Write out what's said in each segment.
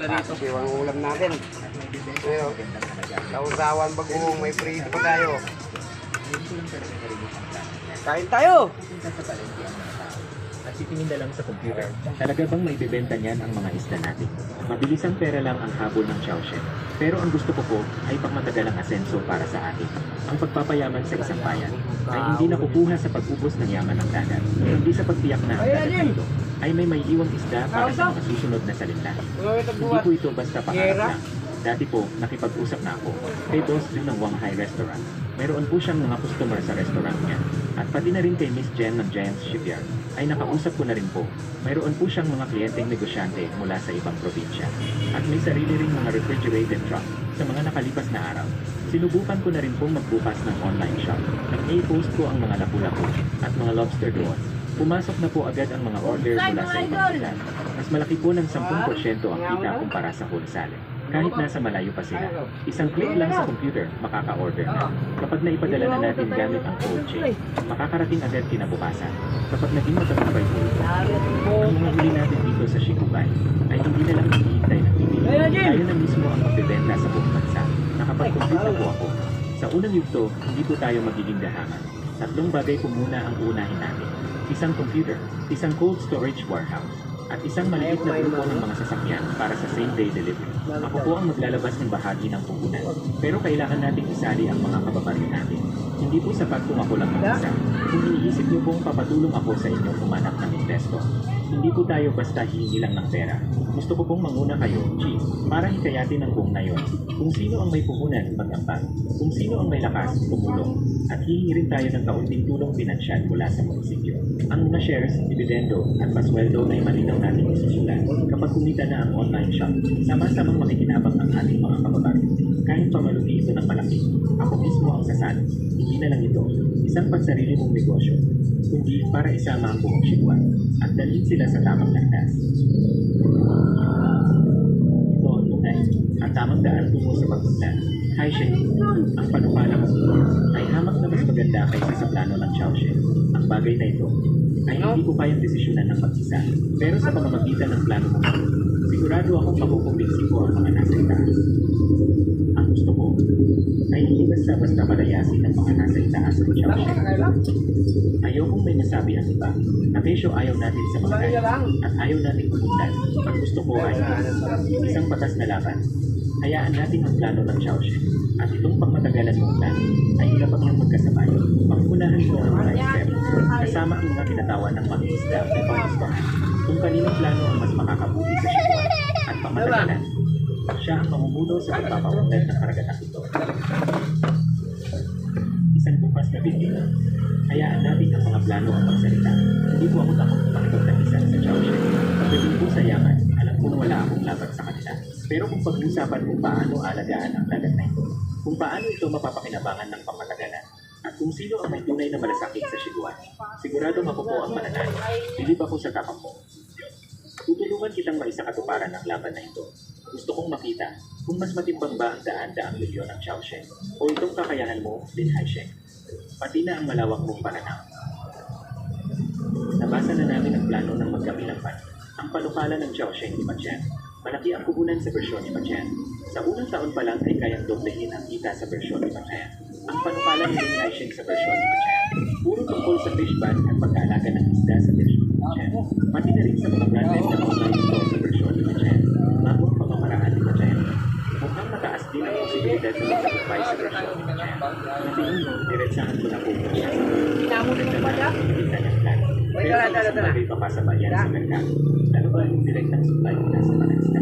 Dito. Siwang ulam natin. Pero, sausawan bagoong may prito pa tayo. Kain tayo! At titingin na lang sa computer. Talaga bang may bebenta niyan ang mga isda natin? Mabilis ang pera lang ang habol ng chow chef. Pero ang gusto ko po ay pangmatagalang asenso para sa atin. Ang pagpapayaman sa isang bayan ay hindi nakukuha sa pag-ubos ng yaman ng dagat. Hindi sa pagtiyak na ang dagat na ito ay may iwang isda para sa mga susunod na salinlahi. Hindi po ito basta pangarap lang. Dati po, nakipag-usap na ako kay boss din ng Wanghai Restaurant. Mayroon po siyang mga customer sa restaurant niya. At pati na rin kay Miss Jen ng Giants Shipyard ay nakausap ko na rin po. Mayroon po siyang mga kliyenteng negosyante mula sa ibang probinsya. At may sarili ring mga refrigerated truck sa mga nakalipas na araw. Sinubukan ko na rin pong magbukas ng online shop. Nang i-post ko ang mga lapu-lapu at mga lobster doon. Pumasok na po agad ang mga order mula sa ibang lugar. Mas malaki po ng 10% ang kita kumpara sa wholesale. Kahit nasa malayo pa sila, isang click lang sa computer, makaka-order na. Kapag naipadala na natin gamit ang cold chain, makakarating agad kinabukasan. Kapag naging matagumpay po ito, ang mga huli natin dito sa Shikubay ay hindi na lang hinihintay ng pipili. Tayo na mismo ang magbebenta sa buong bansa. Nakapag-compute na po ako. Sa unang yugto, hindi po tayo magiging dahangan. 3 bagay po muna ang uunahin natin. Isang computer, isang cold storage warehouse, at isang maliit na grupo ng mga sasakyan para sa same-day delivery. Ako po ang maglalabas ng bahagi ng puhunan. Pero kailangan nating isali ang mga kababaryo natin. Hindi po sapat kung ako lang mag-isa. Kung iniisip niyo pong papatulong ako sa inyong humanap ng investor, hindi po tayo basta hihingi lang ng pera. Gusto ko pong manguna kayo, Chief, para hikayatin ang buong nayon. Kung sino ang may puhunan, mag-ambag. Kung sino ang may lakas, tumulong. At hihingi rin tayo ng kaunting tulong pinansyal mula sa munisipyo. Ang mga shares, dividendo, at pasweldo ay malinaw natin isusulat. Kapag kumita na ang online shop, sama-samang makikinabang ang ating mga kababaryo. Kahit pamalugi ito ng malaki, ako mismo ang sasali. Hindi na lang ito, isang pansarili mong negosyo, kundi para isama ang buong Shiguan at dalhin sila sa tamang landas. Ito ang tunay, ang tamang daan tungo sa pagpunlan. Hi, Shen. Ang panukala mo ay hamak na mas maganda kaysa sa plano ng Chow Shen. Ang bagay na ito ay hindi ko kayang desisyonan ng mag-isa. Pero sa pamamagitan ng plano mo, sigurado akong makukumbinsi ko ang mga nasa itaas. Ang gusto ko ay hindi basta-basta palayasin ng mga nasa itaas ng Chow Shen. Ayaw kong may masabi ang iba. Nakesyo ayaw natin sa mga lahat at ayaw natin kumundan. Ang gusto ko ay isang patas na laban. Hayaan natin ang plano ng Chow Shen. At itong pangmatagalan mong plan ay ilapat niyang magkasabay. Pangunahan mo ang mga experiments kasama ang mga kinatawan ng mga isda at pangustuhan. Kung kaninong plano ang mas makakabuti sa Shiguan at pangmatagalan, siya ang mamumuno sa pagpapaunlad ng karagatang ito. Isang bukas na bibig. Hayaan natin ang mga plano ang magsalita. Hindi po ako takot makipagtagisan sa Chow Shen. Pagdating po sa yaman, alam kong wala akong laban sa kanila. Pero kung pag-usapan kung paano alagaan ang dagat na ito, kung paano ito mapapakinabangan ng pangmatagalan, at kung sino ang may tunay na malasakit sa Shiguan, sigurado ako po ang mananalo. Bilib ako sa tapang mo. Tutulungan kitang maisakatuparan ng laban na ito. Gusto kong makita kung mas matimbang ba ang daan-daang milyon ng Chow Shen o itong kakayahan mo, Lin Haisheng. Pati na ang malawak mong pananaw. Nabasa na namin ang plano ng magkabilang ang panukala ng Chow Shen ni Machien. Malaki ang puhunan sa bersyon ni Machien. Sa unang taon pa lang ay kayang doblehin ang kita sa bersyon ni Machien. Ang panukala ni Lin Haisheng sa bersyon ni Machien, puro tungkol sa fish ban at pag-aalaga ng isda sa bersyon ni Machien. Pati na rin sa mga branded na online store sa bersyon ni Machien. Bago ang pamamaraan ni Machien. Mukhang mataas din ang posibilidad na magsagumpay sa bersyon ni Machien. Natingin mo, diretsahan ko na po siya. Maganda na ang pinagita niyang plan. Pero may isang bagay pa sa bayan sa merkado. Ano ba yung direktang supply mula sa mga isda?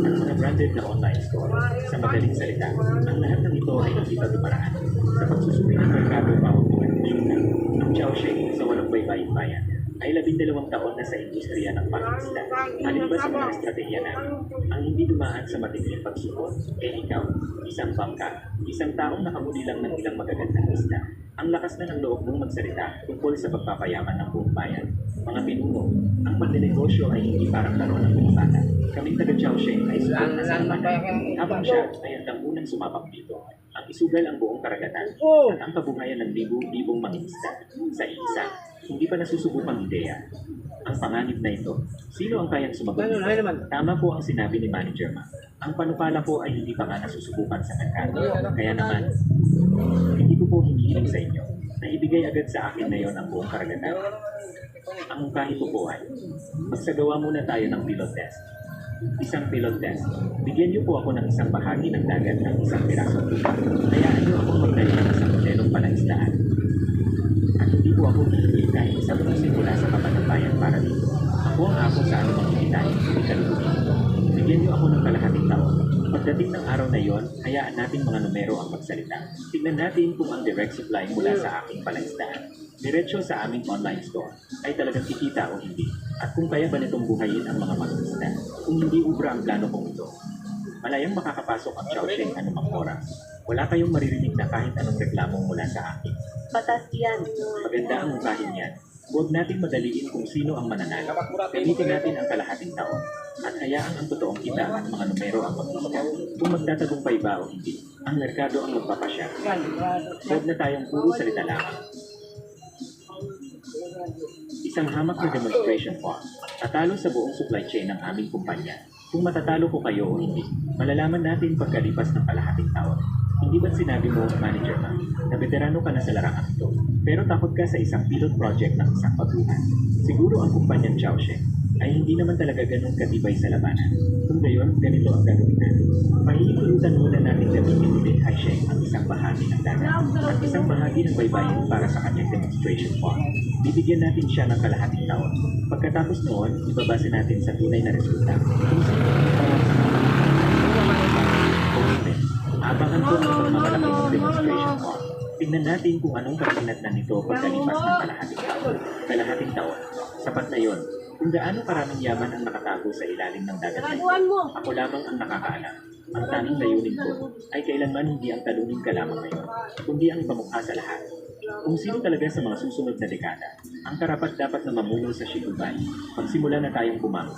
At mga branded na online store. Sa madaling salita, ang lahat ng ito ay hindi pagdumaraan. Sa pagsusuri ng merkado bawat mga negosyon. Ang Chow Shen sa walang baybaying bayan ay 12 taon na sa industriya ng pangingisda. Alin ba sa mga estratehiya namin ang hindi dumaan sa matinding pagsubok? Ikaw, isang bangka, isang taong nakamuli lang ng ilang magagandang isda. Ang lakas na ng loob mong magsalita tungkol sa pagpapayaman ng buong bayan. Mga pinuno, ang pagnenegosyo ay hindi parang laro ng mga bata. Kaming taga Chow Shen ay sulat na sa labanan. Habang siya ay ang unang sumapang dito, ang isugal ang buong karagatan at ang kabuhayan ng libu-libong mangingisda sa isa. Hindi pa nasusubukang ideya. Ang panganib na ito, sino ang kayang sumagot nito? Tama po ang sinabi ni Manager Ma. Ang panukala po ay hindi pa nga nasusubukan sa merkado. Kaya naman, hindi ko po hinihiling sa inyo na ibigay agad sa akin na yon ang buong karagatan. Ang mungkahi ko po ay, magsagawa muna tayo ng pilot test. Isang pilot test. Bigyan niyo po ako ng isang bahagi ng dagat ng isang pirasong lupa. Hayaan niyo akong magdali ng isang modelong palaisdaan. At hindi po ako hihiling kahit isang musik mula sa kapatabayan para dito. Ako ang ako sa anumang kikitain, hindi kaluluhin ito. Bigyan niyo ako ng kalahating taon. Pagdating ng araw na yon, hayaan natin mga numero ang magsalita. Tignan natin kung ang direct supply mula sa aking palaisdaan, diretso sa aming online store, ay talagang kikita o hindi. At kung kaya ba nitong buhayin ang mga mangingisda, kung hindi ubra ang plano kong ito. Malayang makakapasok ang Chowsheng anumang oras. Wala kayong maririnig na kahit anong reklamong mula sa akin. Patas yan. Maganda ang mungkahin yan. Huwag natin madaliin kung sino ang mananalo. Gamitin natin ang kalahating taon. At hayaan ang totoong kita at mga numero ang maghusga. Kung magtatagumpay ba o hindi, ang merkado ang magpapasya. Huwag na tayong puro salita lamang. Isang hamak na demonstration farm. Tatalo sa buong supply chain ng aming kumpanya. Kung matatalo ko kayo o hindi, malalaman natin pagkalipas ng kalahating taon. Hindi ba't sinabi mo, Manager Ma, na veterano ka na sa larangan ito, pero takot ka sa isang pilot project ng isang baguhan? Siguro ang kumpanyang Chowsheng ay hindi naman talaga ganun katibay sa labanan. Kung gayon, ganito ang gagawin natin. Pahihintulutan muna natin gamitin ulit Haisheng ang isang bahagi ng dagat at isang bahagi ng baybayin para sa kanyang demonstration farm. Bibigyan natin siya ng kalahating taon. Pagkatapos noon, ibabase natin sa tunay na resulta. Kung sino ang hindi. Abangan ko sa pagmamalaki ng demonstration farm. Tingnan natin kung anong kasinatnan nito pagkalipas ng kalahating taon. Kalahating taon. Sapat na yon. Kung gaano karaming yaman ang nakatago sa ilalim ng dagat na ito, ako lamang ang nakakaalam. Ang tanging layunin ko ay kailanman hindi ang talunin ka lamang ngayon, kundi ang ipamukha sa lahat. Kung sino talaga sa mga susunod na dekada, ang karapat dapat na mamuno sa Shikuban, magsimula na tayong bumangon.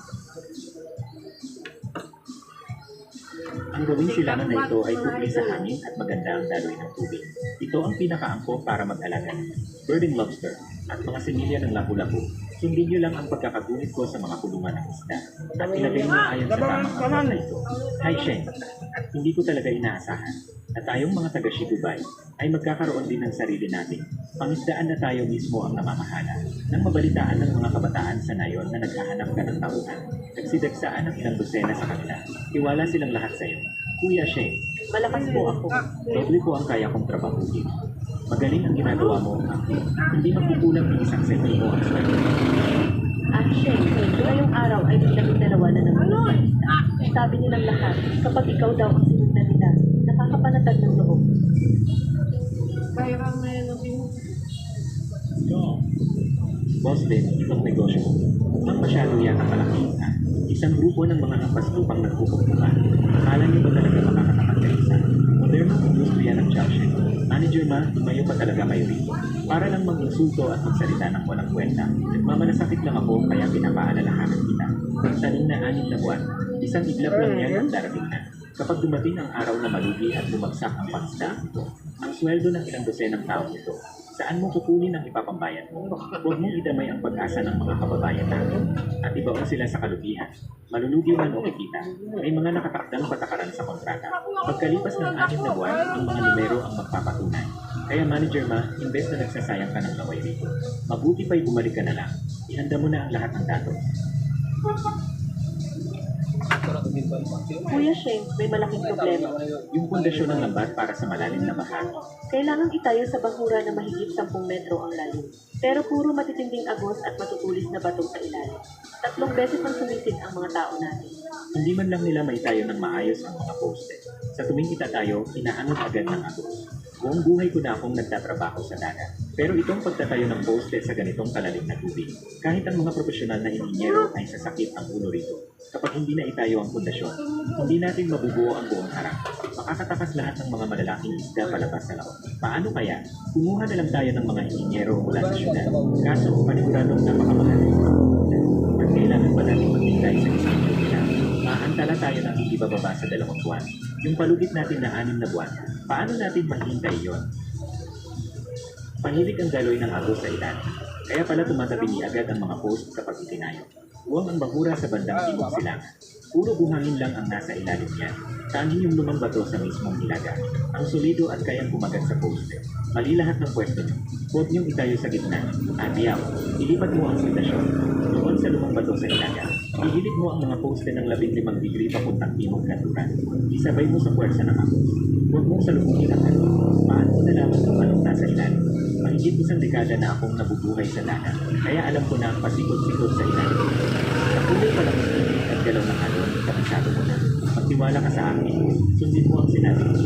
Ang gawing silangan na ito ay kubli sa hangin at maganda ang daloy ng tubig. Ito ang pinakaangkop para mag-alaga ng birding lobster at mga similya ng lapu-lapu. Sundin niyo lang ang pagkakagunit ko sa mga kulungan ng isda at ilagay mo ayon sa tamang angkop na ito. Haisheng, hindi ko talaga inaasahan na tayong mga taga-Shikuban ay magkakaroon din ng sarili natin. Pangisdaan na tayo mismo ang namamahala. Nang mabalitaan ng mga kabataan sa nayon na naghahanap ka ng tauhan, nagsidagsaan ang ilang dosena sa kanila. Tiwala silang lahat sa iyo. Kuya Sheng, Malakas po ako. doble po ang kaya kong trabahuin. Magaling ang ginagawa mo, hindi magkukulang ng isang sentimo ang sweldo. At syempre, ngayong araw ay biglang dalawa na naman ang isda. Sabi nilang lahat, kapag ikaw daw ang sinundan nila, nakakapanatag ng loob. Boss din, itong negosyo mo. Mukhang masyado yata palakihan. Isang grupo ng mga kapaslupang nagpupuntukan. Akala niyo ba talaga makakatapat kayo sa modernong industriya ng Chowsheng? Manager Ma, tumayo pa talaga kayo rito. Para lang mag-insulto at magsalita ng walang kwenta. Nagmamanasakit lang ako kaya pinapaalalahanan kita. Tanim na 6 na buwan, isang iglap lang yan ang darating na. Kapag dumating ang araw na malugi at bumagsak ang pangsdaan ito, ang sweldo ng ilang dosenang taong ito, saan mo kukunin ang ipapambayad mo? Huwag mong idamay ang pag-asa ng mga kababayan natin at ibaon sila sa kalugihan. Malulugi man o kikita, may mga nakatakdang patakaran sa kontrata. Pagkalipas ng 6 na buwan, ang mga numero ang magpapatunay. Kaya Manager Ma, imbes na nagsasayang ka ng laway rito, mabuti pa'y bumalik ka na lang. Ihanda mo na ang lahat ng datos. Kuya Sheng, may malaking problema. Yung pundasyon ng lambat para sa malalim na bahagi. Kailangang itayo sa bahura na mahigit 10 metro ang lalim. Pero puro matitinding agos at matutulis na bato sa ilalim. 3 beses ang sumisid ang mga tao natin. Hindi man lang nila maitayo ng maayos ang mga poste. Sa tuwing itatayo, inaanod agad ng agos. Buong buhay ko na akong nagtatrabaho sa dagat. Pero itong pagtatayo ng poste sa ganitong kalalim na tubig, kahit ang mga profesional na inhinyero ay sasakit ang ulo rito. Kapag hindi na itayo ang pundasyon, hindi natin mabubuo ang buong harap. Makakatakas lahat ng mga malalaking isda palabas sa laot. Paano kaya? Kumuha na lang tayo ng mga inhinyero mula sa syudad. Kaso, paniguradong napakamahal. At kailangan pa natin magbigay sa isang nila. Maantala tayo ng hindi bababa sa 2 buwan. Yung palugit natin na 6 na buwan, paano natin mahintay yon? Pahilig ang daloy ng agos sa ilalim. Kaya pala tumatabingi agad ang mga post kapag itinayo. Huwag ang bahura sa bandang timog silangan. Puro buhangin lang ang nasa ilalim niyan. Tanging yung lumang bato sa mismong ilaga. Ang solido at kayang kumagat sa poste. Mali lahat ng pwesto niyo. Huwag niyong itayo sa gitna. Adiyaw, ilipat mo ang sitwasyon. Doon sa lumang bato sa ilaga. Ihilit mo ang mga poste ng 15 degree papuntang timog kanluran. Isabay mo sa puwersa ng angkos. Huwag mong salubungin ang ano. Paano mo nalaman kung anong nasa ilalim? Mahigit 1 dekada na akong nabubuhay sa dagat. Kaya alam ko na ang pasikot-sikot sa ilalim. Sa kulay pa lang ng ibig at galaw ng alon, kapisado mo na. Magtiwala ka sa akin. Sundin mo ang sinabi ko.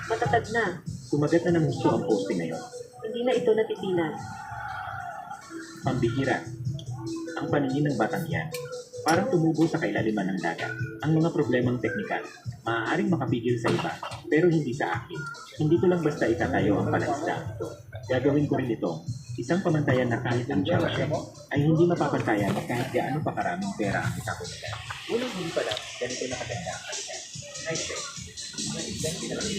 Matatag na. Kumagat na ng gusto ang poste ngayon. Hindi na ito natitinan. Pambihira. Ang paningin ng batang yan. Parang tumubo sa kailaliman ng dagat. Ang mga problemang teknikal, maaaring makapigil sa iba, pero hindi sa akin. Hindi ko lang basta itatayo ang palaisdaan ito. Gagawin ko rin ito. Isang pamantayan na kahit ang Chowshe ay hindi mapapantayan kahit gaano pa karaming pera ang itakulitan. Unang huli pa lang, ganito na kaganda ang kalitan. Nice, eh. Mga isang pinalaki